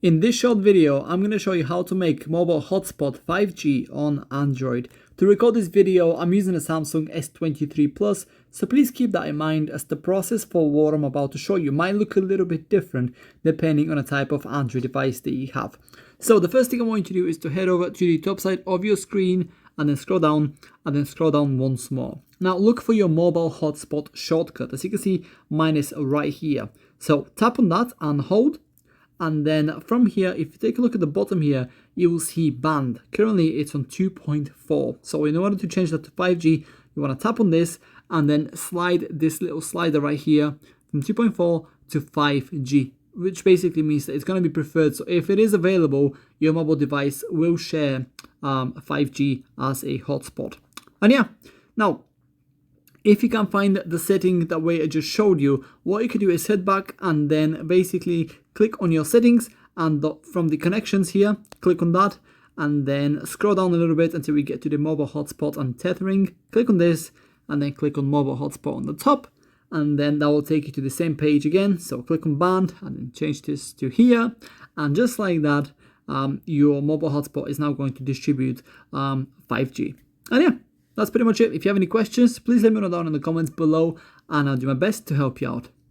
In this short video, I'm going to show you how to make mobile hotspot 5G on Android. To record this video, I'm using a Samsung S23 Plus, so please keep that in mind as the process for what I'm about to show you might look a little bit different depending on the type of Android device that you have. So the first thing I want you to do is to head over to the top side of your screen and then scroll down once more. Now look for your mobile hotspot shortcut. As you can see, mine is right here. So tap on that and hold. And then from here, if you take a look at the bottom here, you will see band. Currently, it's on 2.4. So in order to change that to 5G, you want to tap on this and then slide this little slider right here from 2.4 to 5G, which basically means that it's going to be preferred. So if it is available, your mobile device will share 5G as a hotspot. And yeah, now, if you can find the setting that way I just showed you, what you can do is head back and then basically click on your settings and from the connections here, click on that and then scroll down a little bit until we get to the mobile hotspot and tethering. Click on this and then click on mobile hotspot on the top and then that will take you to the same page again. So click on band and then change this to here, and just like that, your mobile hotspot is now going to distribute 5G. And yeah, that's pretty much it. If you have any questions, please let me know down in the comments below and I'll do my best to help you out.